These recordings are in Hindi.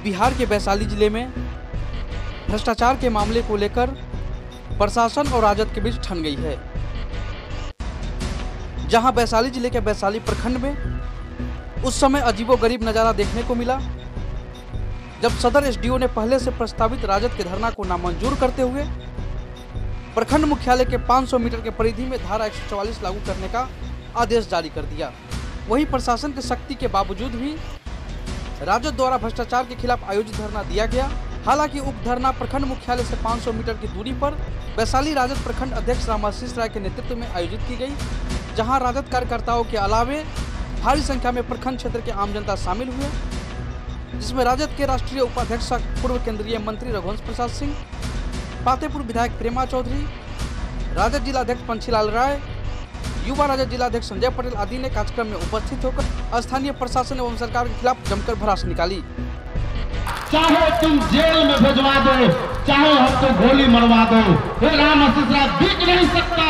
बिहार के वैशाली जिले में भ्रष्टाचार के मामले को लेकर प्रशासन और राजद के बीच ठन गई है। जहां वैशाली जिले के वैशाली प्रखंड में उस समय अजीबोगरीब नज़ारा देखने को मिला जब सदर एसडीओ ने पहले से प्रस्तावित राजद के धरना को नामंजूर करते हुए प्रखंड मुख्यालय के 500 मीटर के परिधि में धारा 144 लागू करने का आदेश जारी कर दिया। वहीं प्रशासन की सख्ती के बावजूद भी राजद द्वारा भ्रष्टाचार के खिलाफ आयोजित धरना दिया गया। हालांकि उक्त धरना प्रखंड मुख्यालय से 500 मीटर की दूरी पर वैशाली राजद प्रखंड अध्यक्ष रामाशीष राय के नेतृत्व में आयोजित की गई, जहां राजद कार्यकर्ताओं के अलावे भारी संख्या में प्रखंड क्षेत्र के आम जनता शामिल हुए, जिसमें राजद के राष्ट्रीय उपाध्यक्ष पूर्व केंद्रीय मंत्री रघुवंश प्रसाद सिंह, पातेपुर विधायक प्रेमा चौधरी, राजद जिलाध्यक्ष पंछीलाल राय, युवा राजद जिलाध्यक्ष संजय पटेल आदि ने कार्यक्रम में उपस्थित होकर स्थानीय प्रशासन एवं सरकार के खिलाफ जमकर भड़ास निकाली। चाहे तुम जेल में भिजवा दो, चाहे हमको गोली मरवा दो, रामाशीष राय बिक नहीं सकता,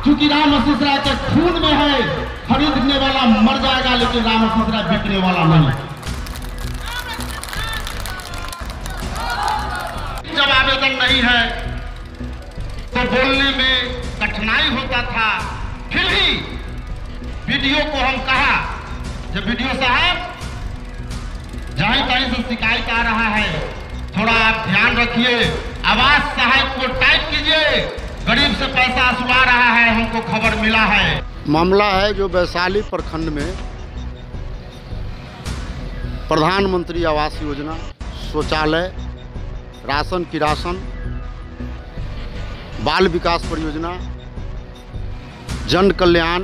क्योंकि रामाशीष राय के खून में है। खरीदने वाला मर जाएगा लेकिन रामाशीष राय बिकने वाला नहीं। जब आवेदन नहीं है तो बोलने में कठिनाई होता था, फिर भी वीडियो को हम कहा, जब वीडियो साहब जहां कहीं से शिकायत आ रहा है थोड़ा आप ध्यान रखिए, आवाज साहब को टाइप कीजिए, गरीब से पैसा असुला रहा है, हमको खबर मिला है। मामला है जो वैशाली प्रखंड में प्रधानमंत्री आवास योजना, शौचालय, राशन की राशन, बाल विकास परियोजना, जन कल्याण,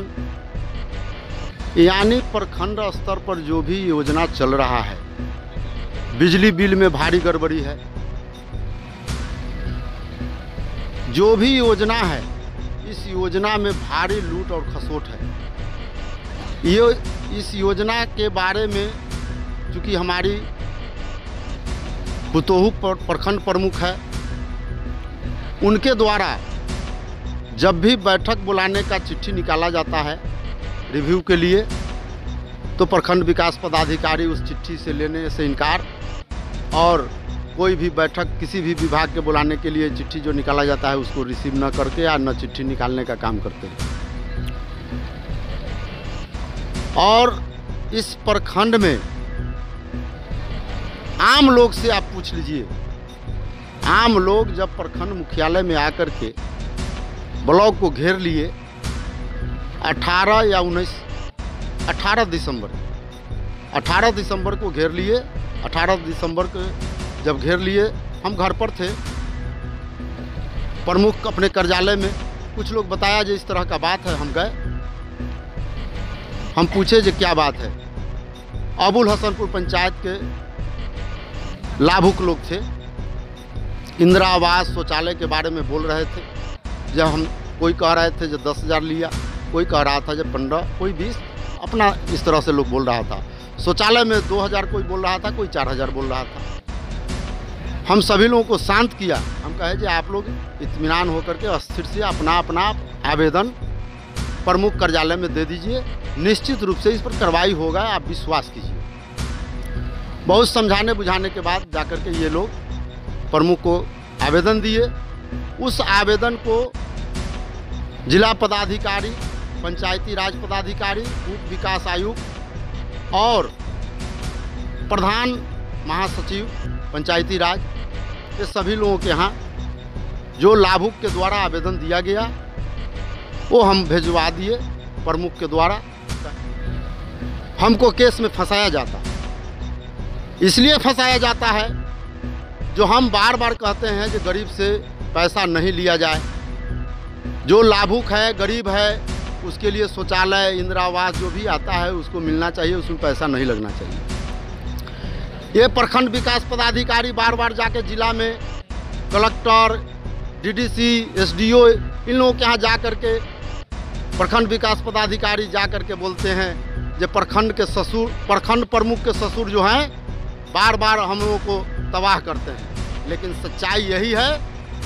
यानी प्रखंड स्तर पर जो भी योजना चल रहा है, बिजली बिल में भारी गड़बड़ी है, जो भी योजना है इस योजना में भारी लूट और खसोट है। ये इस योजना के बारे में चूँकि हमारी पुतोहू प्रखंड प्रमुख है, उनके द्वारा जब भी बैठक बुलाने का चिट्ठी निकाला जाता है रिव्यू के लिए, तो प्रखंड विकास पदाधिकारी उस चिट्ठी से लेने से इनकार, और कोई भी बैठक किसी भी विभाग के बुलाने के लिए चिट्ठी जो निकाला जाता है उसको रिसीव न करके या न चिट्ठी निकालने का काम करते हैं। और इस प्रखंड में आम लोग से आप पूछ लीजिए, आम लोग जब प्रखंड मुख्यालय में आकर के ब्लॉक को घेर लिए 18 दिसंबर को घेर लिए। 18 दिसंबर को जब घेर लिए, हम घर पर थे, प्रमुख अपने कार्यालय में, कुछ लोग बताया जो इस तरह का बात है। हम गए, हम पूछे जो क्या बात है। अबुल हसनपुर पंचायत के लाभुक लोग थे, इंदिरा आवास शौचालय के बारे में बोल रहे थे। जब हम कोई कह रहे थे जो 10,000 लिया, कोई कह रहा था जो 15, कोई 20, अपना इस तरह से लोग बोल रहा था। शौचालय में 2,000 कोई बोल रहा था, कोई 4,000 बोल रहा था। हम सभी लोगों को शांत किया, हम कहे कि आप लोग इत्मीनान होकर के अस्थिर से अपना अपना आवेदन प्रमुख कार्यालय में दे दीजिए, निश्चित रूप से इस पर कार्रवाई होगा, आप विश्वास कीजिए। बहुत समझाने बुझाने के बाद जाकर के ये लोग प्रमुख को आवेदन दिए। उस आवेदन को जिला पदाधिकारी, पंचायती राज पदाधिकारी, उप विकास आयुक्त और प्रधान महासचिव पंचायती राज, ये सभी लोगों के यहाँ जो लाभुक के द्वारा आवेदन दिया गया वो हम भिजवा दिए प्रमुख के द्वारा। हमको केस में फंसाया जाता, इसलिए फंसाया जाता है जो हम बार बार कहते हैं कि गरीब से पैसा नहीं लिया जाए। जो लाभुक है, गरीब है, उसके लिए शौचालय, इंदिरा आवास जो भी आता है उसको मिलना चाहिए, उसमें पैसा नहीं लगना चाहिए। ये प्रखंड विकास पदाधिकारी बार बार जाके जिला में कलेक्टर, डीडीसी, एसडीओ, इन लोगों के यहाँ जा कर के प्रखंड विकास पदाधिकारी जा कर के बोलते हैं जो प्रखंड के ससुर, प्रखंड प्रमुख के ससुर जो हैं बार बार हम लोगों को तबाह करते हैं। लेकिन सच्चाई यही है,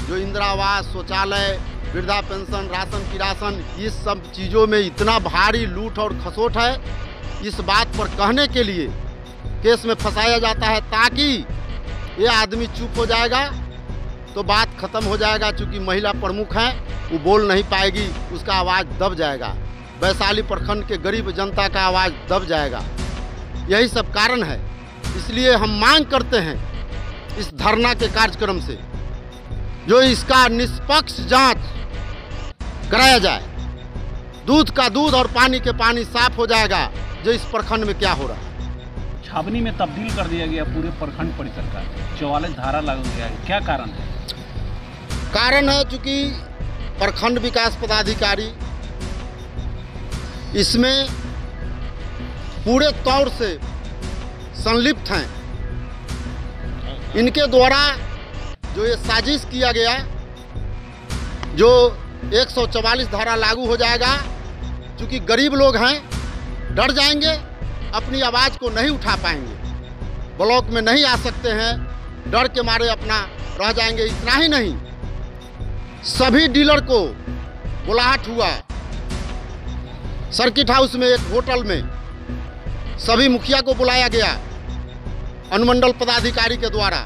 जो इंदिरा आवास, शौचालय, वृद्धा पेंशन, राशन की राशन, इस सब चीज़ों में इतना भारी लूट और खसोट है, इस बात पर कहने के लिए केस में फंसाया जाता है ताकि ये आदमी चुप हो जाएगा तो बात खत्म हो जाएगा। चूँकि महिला प्रमुख हैं, वो बोल नहीं पाएगी, उसका आवाज़ दब जाएगा। वैशाली प्रखंड के गरीब जनता का आवाज़ दब जाएगा। यही सब कारण है। इसलिए हम मांग करते हैं इस धरना के कार्यक्रम से जो इसका निष्पक्ष जांच कराया जाए। दूध का दूध और पानी के पानी साफ हो जाएगा जो इस प्रखंड में क्या हो रहा है। छावनी में तब्दील कर दिया गया पूरे प्रखंड परिसर का, 44 धारा लागू किया गया, क्या कारण है? कारण है चूँकि प्रखंड विकास पदाधिकारी इसमें पूरे तौर से संलिप्त हैं। इनके द्वारा जो ये साजिश किया गया, जो 144 धारा लागू हो जाएगा, क्योंकि गरीब लोग हैं, डर जाएंगे, अपनी आवाज़ को नहीं उठा पाएंगे, ब्लॉक में नहीं आ सकते हैं, डर के मारे अपना रह जाएंगे। इतना ही नहीं, सभी डीलर को बुलाहट हुआ सर्किट हाउस में, एक होटल में सभी मुखिया को बुलाया गया अनुमंडल पदाधिकारी के द्वारा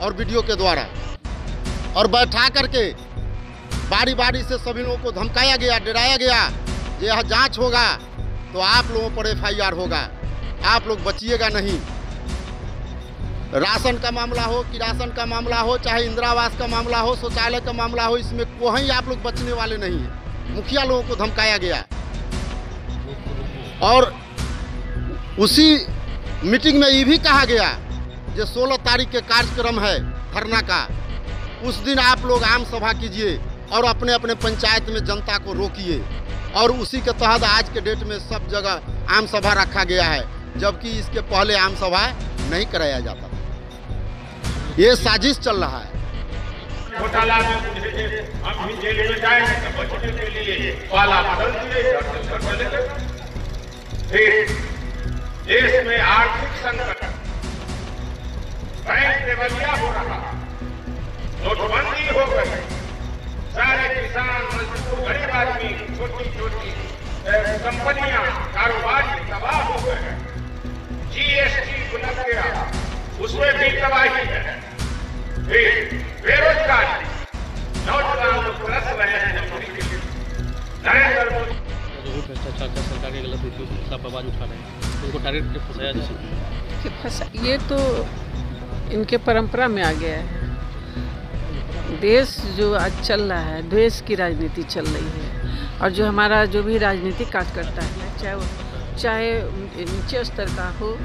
और बीडीओ के द्वारा, और बैठा करके बारी बारी से सभी लोगों को धमकाया गया, डराया गया कि यह जांच होगा तो आप लोगों पर FIR होगा, आप लोग बचिएगा नहीं। राशन का मामला हो, किरासन का मामला हो, चाहे इंदिरा आवास का मामला हो, शौचालय का मामला हो, इसमें कोई आप लोग बचने वाले नहीं हैं। मुखिया लोगों को धमकाया गया। और उसी मीटिंग में ये भी कहा गया जो 16 तारीख के कार्यक्रम है धरना का, उस दिन आप लोग आम सभा कीजिए और अपने अपने पंचायत में जनता को रोकिए। और उसी के तहत आज के डेट में सब जगह आम सभा रखा गया है, जबकि इसके पहले आम सभा नहीं कराया जाता था। ये साजिश चल रहा है। घोटाला में हम भी जेल में जाएंगे तो बचने के लिए वाला बदल दिए। फिर देश में आर्थिक संकट, बैंक दिवालिया हो रहा, नोटबंदी हो गई, सारे किसान, मजदूर, गरीब आदमी, छोटी छोटी कंपनियां, कारोबार तबाह हो गए, GST बुलंद गया, उसमें भी तबाही है। फिर बेरोजगारी, नौजवान लोग तरस रहे हैं नौकरी के लिए। नरेंद्र मोदी भ्रष्टाचार का सरकार के गलत नीतियों के खिलाफ आवाज उठा रहे हैं, उनको टारगेट करके फंसाया जैसे ये तो इनके परंपरा में आ गया है। देश जो आज चल रहा है, देश की राजनीति चल रही है, और जो हमारा जो भी राजनीतिक कार्यकर्ता है, चाहे नीचे स्तर का हो,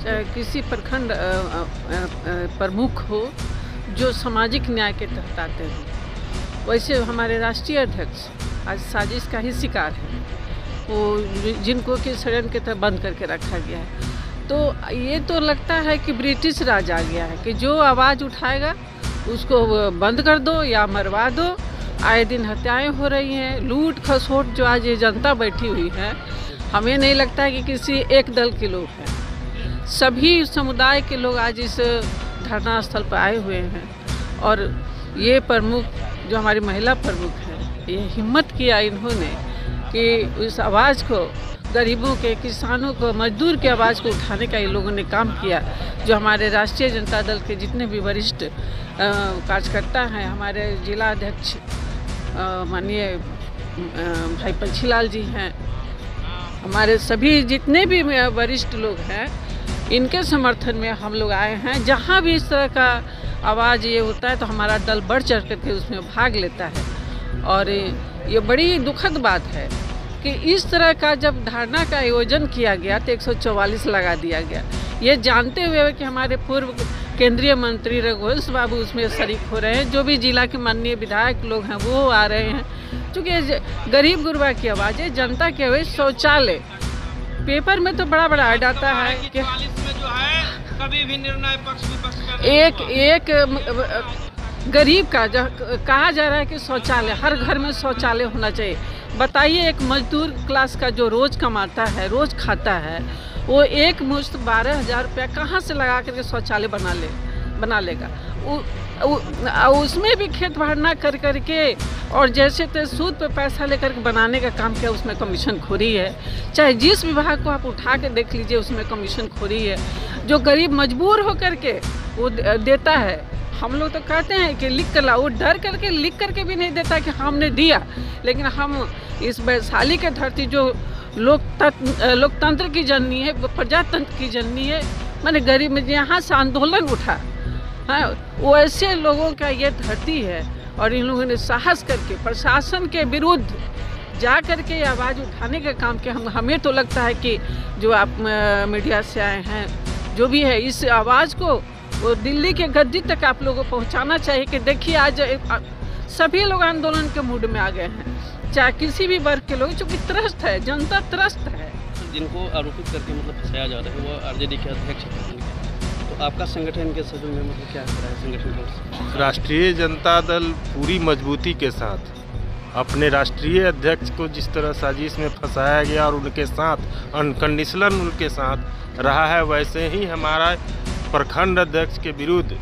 चाहे किसी प्रखंड प्रमुख हो, जो सामाजिक न्याय के तहत आते हैं, वैसे हमारे राष्ट्रीय अध्यक्ष आज साजिश का ही शिकार है। वो जिनको कि षड्यंत्र के तहत बंद करके रखा गया है। तो ये तो लगता है कि ब्रिटिश राज आ गया है कि जो आवाज़ उठाएगा उसको बंद कर दो या मरवा दो। आए दिन हत्याएं हो रही हैं, लूट खसोट जो आज ये जनता बैठी हुई है, हमें नहीं लगता है कि किसी एक दल के लोग हैं। सभी समुदाय के लोग आज इस धरना स्थल पर आए हुए हैं। और ये प्रमुख जो हमारी महिला प्रमुख है, ये हिम्मत किया इन्होंने कि इस आवाज़ को, गरीबों के, किसानों को, मजदूर की आवाज़ को उठाने का इन लोगों ने काम किया। जो हमारे राष्ट्रीय जनता दल के जितने भी वरिष्ठ कार्यकर्ता हैं, हमारे जिला अध्यक्ष माननीय भाई पंछीलाल जी हैं, हमारे सभी जितने भी वरिष्ठ लोग हैं, इनके समर्थन में हम लोग आए हैं। जहाँ भी इस तरह का आवाज़ ये होता है तो हमारा दल बढ़ चढ़ करके उसमें भाग लेता है। और ये बड़ी दुखद बात है कि इस तरह का जब धरना का आयोजन किया गया तो 144 लगा दिया गया, ये जानते हुए कि हमारे पूर्व केंद्रीय मंत्री रघुवंश बाबू उसमें शरीक हो रहे हैं, जो भी जिला के माननीय विधायक लोग हैं वो आ रहे हैं। क्योंकि गरीब गुरबा की आवाज़ है, जनता के हुए शौचालय पेपर में तो बड़ा बड़ा ऐड आता है कि में जो है कभी भी निर्णय पक्ष विपक्ष एक गरीब का कहा जा रहा है कि शौचालय, हर घर में शौचालय होना चाहिए। बताइए, एक मजदूर क्लास का जो रोज़ कमाता है, रोज़ खाता है, वो एक मुश्त 12,000 रुपया कहाँ से लगा करके शौचालय बना ले? बना लेगा। उसमें भी खेत भाड़ ना कर करके और जैसे तैसे सूद पे पैसा लेकर के बनाने का काम किया, उसमें कमीशन खोरी है। चाहे जिस विभाग को आप उठा के देख लीजिए, उसमें कमीशन खोरी है। जो गरीब मजबूर होकर के वो देता है, हम लोग तो कहते हैं कि लिख कर लाओ, वो डर करके लिख करके भी नहीं देता कि हमने दिया। लेकिन हम इस वैशाली के धरती जो लोकतंत्र की जननी है, प्रजातंत्र की जननी है, मैंने गरीब में यहाँ से आंदोलन उठा है, वो ऐसे लोगों का ये धरती है। और इन लोगों ने साहस करके प्रशासन के विरुद्ध जा करके आवाज़ उठाने का काम किया। हमें तो लगता है कि जो आप मीडिया से आए हैं, जो भी है, इस आवाज़ को वो दिल्ली के गद्दी तक आप लोगों को पहुंचाना चाहिए कि देखिए आज सभी लोग आंदोलन के मूड में आ गए हैं, चाहे किसी भी वर्ग के लोग, चूँकि त्रस्त है, जनता त्रस्त है। जिनको आरोपित करके मतलब फंसाया जा रहा है वो आरजेडी के अध्यक्ष हैं, तो आपका संगठन के सदन में मतलब क्या कर रहा है संगठन का? राष्ट्रीय जनता दल पूरी मजबूती के साथ अपने राष्ट्रीय अध्यक्ष को जिस तरह साजिश में फंसाया गया और उनके साथ अनकंडीशनल उनके साथ रहा है, वैसे ही हमारा प्रखंड अध्यक्ष के विरुद्ध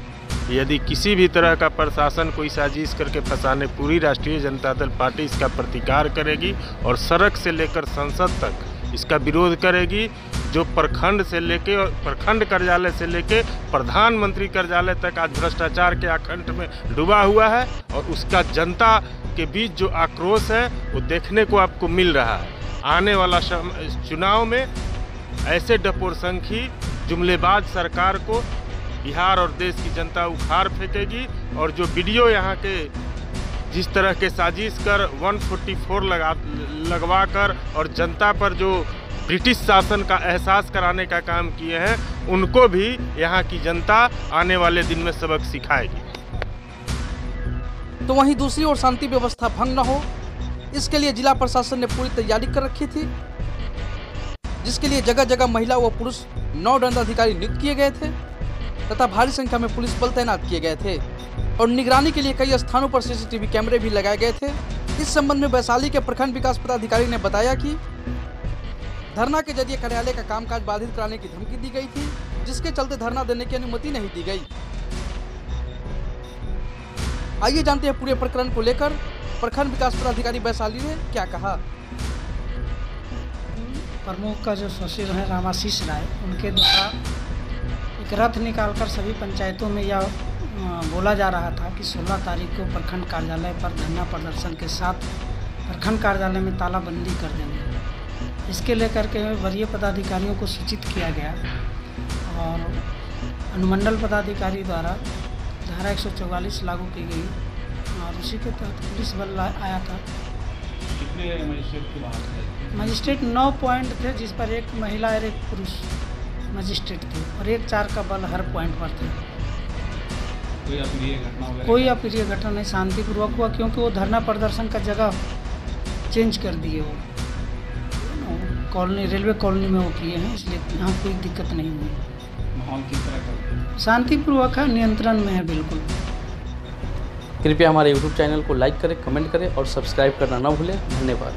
यदि किसी भी तरह का प्रशासन कोई साजिश करके फंसाने, पूरी राष्ट्रीय जनता दल पार्टी इसका प्रतिकार करेगी और सड़क से लेकर संसद तक इसका विरोध करेगी। जो प्रखंड से लेके और प्रखंड कार्यालय से लेके प्रधानमंत्री कार्यालय तक आज भ्रष्टाचार के आखंड में डूबा हुआ है और उसका जनता के बीच जो आक्रोश है वो देखने को आपको मिल रहा है। आने वाला चुनाव में ऐसे डपोरसंखी जुमलेबाज सरकार को बिहार और देश की जनता उखाड़ फेंकेगी। और जो वीडियो यहाँ के जिस तरह के साजिश कर 144 लगवा कर और जनता पर जो ब्रिटिश शासन का एहसास कराने का काम किए हैं, उनको भी यहाँ की जनता आने वाले दिन में सबक सिखाएगी। तो वहीं दूसरी ओर शांति व्यवस्था भंग न हो, इसके लिए जिला प्रशासन ने पूरी तैयारी कर रखी थी, जिसके लिए जगह जगह महिला व पुरुष 9 दंडाधिकारी नियुक्त किए गए थे तथा भारी संख्या में पुलिस बल तैनात किए गए थे और निगरानी के लिए कई स्थानों पर सीसीटीवी कैमरे भी लगाए गए थे। इस संबंध में वैशाली के प्रखंड विकास पदाधिकारी ने बताया कि धरना के जरिए कार्यालय का कामकाज बाधित कराने की धमकी दी गई थी, जिसके चलते धरना देने की अनुमति नहीं दी गई। आइए जानते हैं पूरे प्रकरण को लेकर प्रखंड विकास पदाधिकारी वैशाली ने क्या कहा। प्रमुख का जो सचिव है रामाशीष राय, उनके द्वारा एक रथ निकालकर सभी पंचायतों में यह बोला जा रहा था कि 16 तारीख को प्रखंड कार्यालय पर धरना प्रदर्शन के साथ प्रखंड कार्यालय में तालाबंदी कर देंगे। इसके लेकर के वरीय पदाधिकारियों को सूचित किया गया और अनुमंडल पदाधिकारी द्वारा धारा 144 लागू की गई और उसी के तहत पुलिस बल आया था। कितने मजिस्ट्रेट की बात है? मजिस्ट्रेट 9 पॉइंट थे, जिस पर एक महिला और एक पुरुष मजिस्ट्रेट थे और 1-4 का बल हर पॉइंट पर था। कोई अप्रिय घटना नहीं, शांतिपूर्वक हुआ, क्योंकि वो धरना प्रदर्शन का जगह चेंज कर दिए, वो कॉलोनी रेलवे कॉलोनी में वो किए हैं, इसलिए यहाँ कोई दिक्कत नहीं हुई। माहौल किस तरह का? शांतिपूर्वक है, नियंत्रण में है बिल्कुल। कृपया हमारे YouTube चैनल को लाइक करें, कमेंट करें और सब्सक्राइब करना ना भूलें। धन्यवाद।